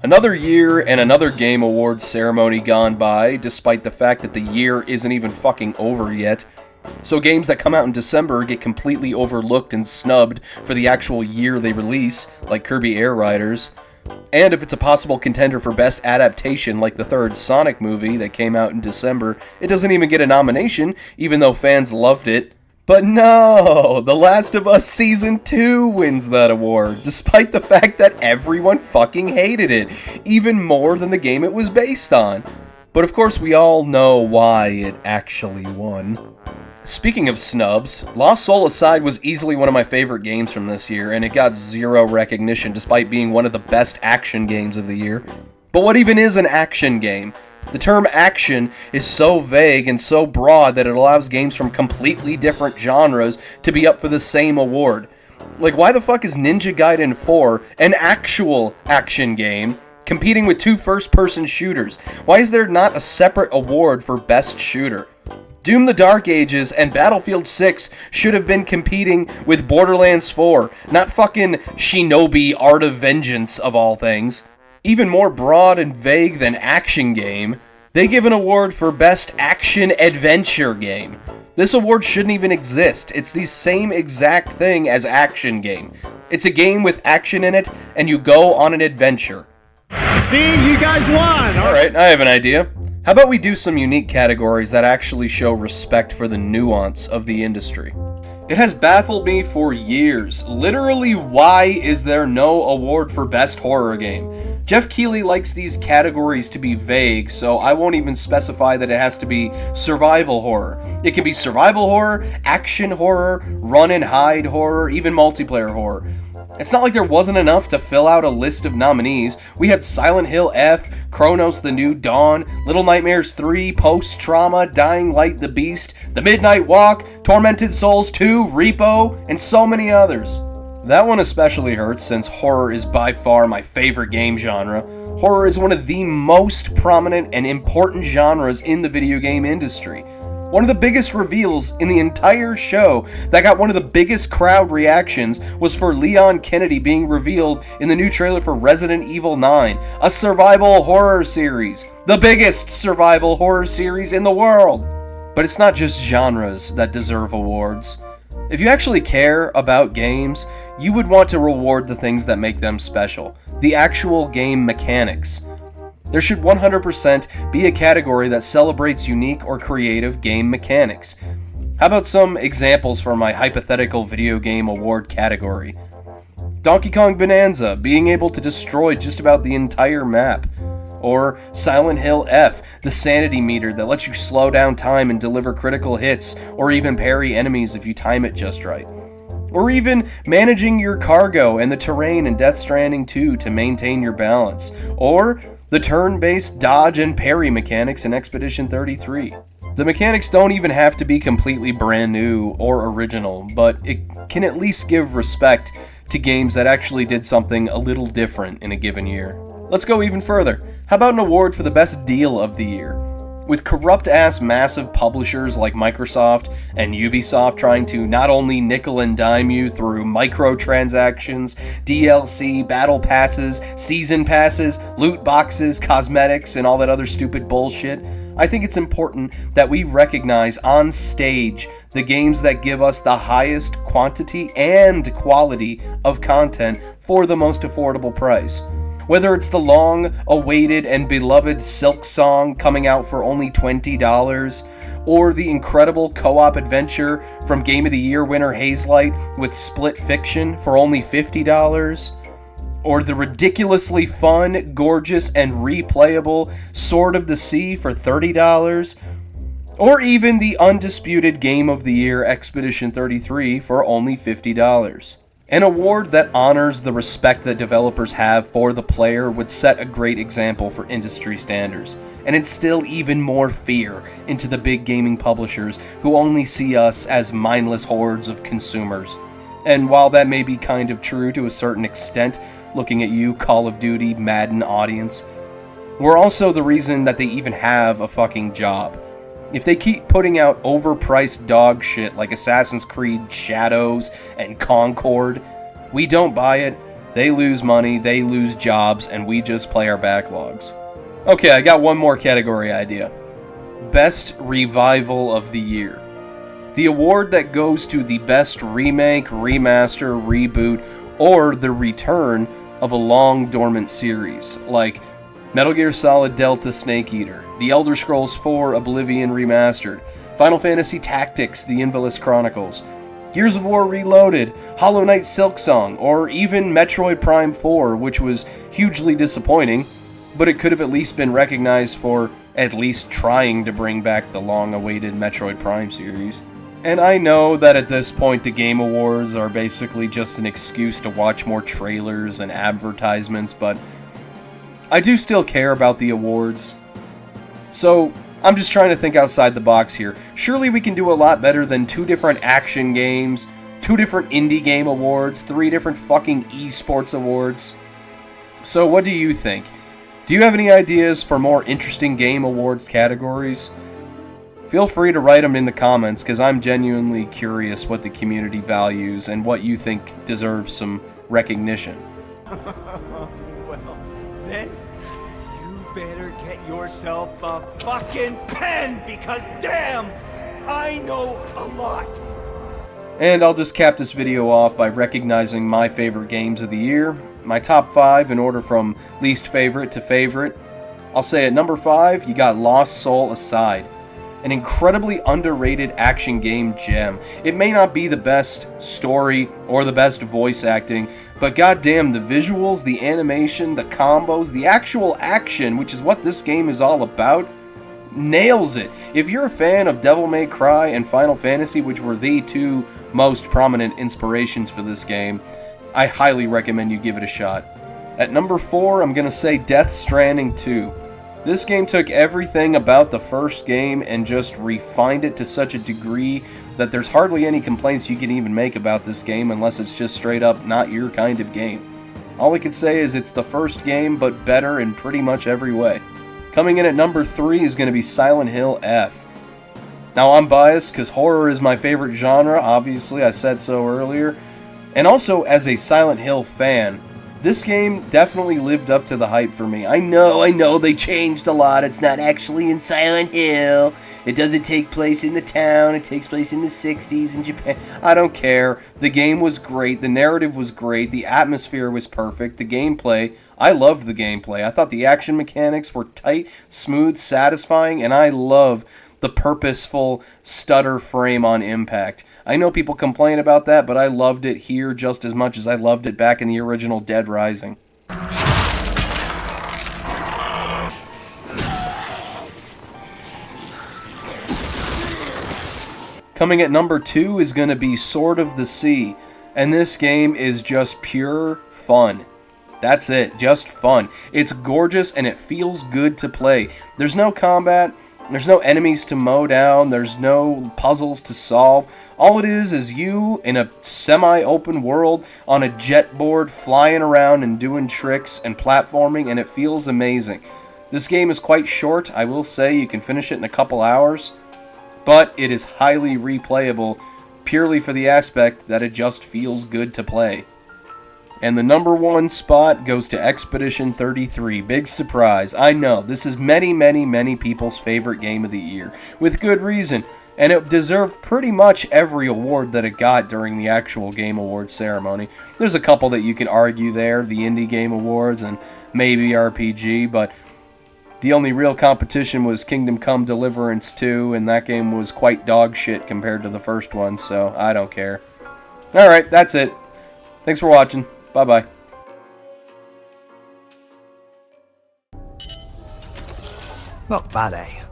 Another year and another Game Awards ceremony gone by, despite the fact that the year isn't even fucking over yet. So games that come out in December get completely overlooked and snubbed for the actual year they release, like Kirby Air Riders. And if it's a possible contender for Best Adaptation, like the third Sonic movie that came out in December, it doesn't even get a nomination, even though fans loved it. But no, The Last of Us Season 2 wins that award, despite the fact that everyone fucking hated it, even more than the game it was based on. But of course we all know why it actually won. Speaking of snubs, Lost Soul Aside was easily one of my favorite games from this year, and it got zero recognition despite being one of the best action games of the year. But what even is an action game? The term action is so vague and so broad that it allows games from completely different genres to be up for the same award. Like, why the fuck is Ninja Gaiden 4 an actual action game competing with two first-person shooters? Why is there not a separate award for Best Shooter? Doom the Dark Ages and Battlefield 6 should have been competing with Borderlands 4, not fucking Shinobi Art of Vengeance of all things. Even more broad and vague than action game, they give an award for Best Action Adventure Game. This award shouldn't even exist. It's the same exact thing as action game. It's a game with action in it, and you go on an adventure. See, you guys won! Alright, I have an idea. How about we do some unique categories that actually show respect for the nuance of the industry? It has baffled me for years. Literally, why is there no award for Best Horror Game? Jeff Keighley likes these categories to be vague, so I won't even specify that it has to be survival horror. It can be survival horror, action horror, run and hide horror, even multiplayer horror. It's not like there wasn't enough to fill out a list of nominees. We had Silent Hill F, Chronos the New Dawn, Little Nightmares 3, Post Trauma, Dying Light the Beast, The Midnight Walk, Tormented Souls 2, Repo, and so many others. That one especially hurts since horror is by far my favorite game genre. Horror is one of the most prominent and important genres in the video game industry. One of the biggest reveals in the entire show that got one of the biggest crowd reactions was for Leon Kennedy being revealed in the new trailer for Resident Evil 9, a survival horror series. The biggest survival horror series in the world. But it's not just genres that deserve awards. If you actually care about games, you would want to reward the things that make them special. The actual game mechanics. There should 100% be a category that celebrates unique or creative game mechanics. How about some examples for my hypothetical video game award category? Donkey Kong Bonanza, being able to destroy just about the entire map. Or Silent Hill F, the sanity meter that lets you slow down time and deliver critical hits, or even parry enemies if you time it just right. Or even managing your cargo and the terrain in Death Stranding 2 to maintain your balance. Or the turn-based dodge and parry mechanics in Expedition 33. The mechanics don't even have to be completely brand new or original, but it can at least give respect to games that actually did something a little different in a given year. Let's go even further. How about an award for the best deal of the year? With corrupt-ass massive publishers like Microsoft and Ubisoft trying to not only nickel and dime you through microtransactions, DLC, battle passes, season passes, loot boxes, cosmetics, and all that other stupid bullshit, I think it's important that we recognize on stage the games that give us the highest quantity and quality of content for the most affordable price. Whether it's the long-awaited and beloved Silk Song coming out for only $20, or the incredible co-op adventure from Game of the Year winner Hazelight with Split Fiction for only $50, or the ridiculously fun, gorgeous, and replayable Sword of the Sea for $30, or even the undisputed Game of the Year Expedition 33 for only $50. An award that honors the respect that developers have for the player would set a great example for industry standards, and instill even more fear into the big gaming publishers who only see us as mindless hordes of consumers. And while that may be kind of true to a certain extent, looking at you, Call of Duty, Madden audience, we're also the reason that they even have a fucking job. If they keep putting out overpriced dog shit like Assassin's Creed Shadows and Concord, we don't buy it, They lose money, they lose jobs, and we just play our backlogs. Okay, I got one more category idea. Best Revival of the Year. The award that goes to the best remake, remaster, reboot, or the return of a long dormant series, like Metal Gear Solid Delta Snake Eater, The Elder Scrolls IV Oblivion Remastered, Final Fantasy Tactics The Invalid Chronicles, Gears of War Reloaded, Hollow Knight Silksong, or even Metroid Prime 4, which was hugely disappointing, but it could have at least been recognized for at least trying to bring back the long-awaited Metroid Prime series. And I know that at this point the Game Awards are basically just an excuse to watch more trailers and advertisements, but I do still care about the awards. So I'm just trying to think outside the box here. Surely we can do a lot better than 2 different action games, 2 different indie game awards, 3 different fucking esports awards. So what do you think? Do you have any ideas for more interesting game awards categories? Feel free to write them in the comments, because I'm genuinely curious what the community values and what you think deserves some recognition. Well, then you better get yourself a fucking pen, because damn, I know a lot. And I'll just cap this video off by recognizing my favorite games of the year. My top 5 in order from least favorite to favorite. I'll say at number 5, you got Lost Soul Aside. An incredibly underrated action game gem. It may not be the best story or the best voice acting, but goddamn, the visuals, the animation, the combos, the actual action, which is what this game is all about, nails it. If you're a fan of Devil May Cry and Final Fantasy, which were the 2 most prominent inspirations for this game, I highly recommend you give it a shot. At number 4, I'm going to say Death Stranding 2. This game took everything about the first game and just refined it to such a degree that there's hardly any complaints you can even make about this game unless it's just straight up not your kind of game. All I can say is it's the first game, but better in pretty much every way. Coming in at number 3 is going to be Silent Hill F. Now I'm biased because horror is my favorite genre, obviously, I said so earlier. And also as a Silent Hill fan, this game definitely lived up to the hype for me. I know, they changed a lot. It's not actually in Silent Hill. It doesn't take place in the town. It takes place in the 60s in Japan. I don't care. The game was great. The narrative was great. The atmosphere was perfect. The gameplay, I loved the gameplay. I thought the action mechanics were tight, smooth, satisfying, and I love the purposeful stutter frame on impact. I know people complain about that, but I loved it here just as much as I loved it back in the original Dead Rising. Coming at number 2 is going to be Sword of the Sea, and this game is just pure fun. That's it, just fun. It's gorgeous and it feels good to play. There's no combat. There's no enemies to mow down, there's no puzzles to solve. All it is you in a semi-open world on a jet board flying around and doing tricks and platforming, and it feels amazing. This game is quite short, I will say. You can finish it in a couple hours, but it is highly replayable purely for the aspect that it just feels good to play. And the number 1 spot goes to Expedition 33. Big surprise. I know, this is many people's favorite game of the year. With good reason. And it deserved pretty much every award that it got during the actual Game Awards ceremony. There's a couple that you can argue there. The Indie Game Awards and maybe RPG. But the only real competition was Kingdom Come Deliverance 2. And that game was quite dog shit compared to the first one. So I don't care. Alright, that's it. Thanks for watching. Bye-bye. Not bad, eh?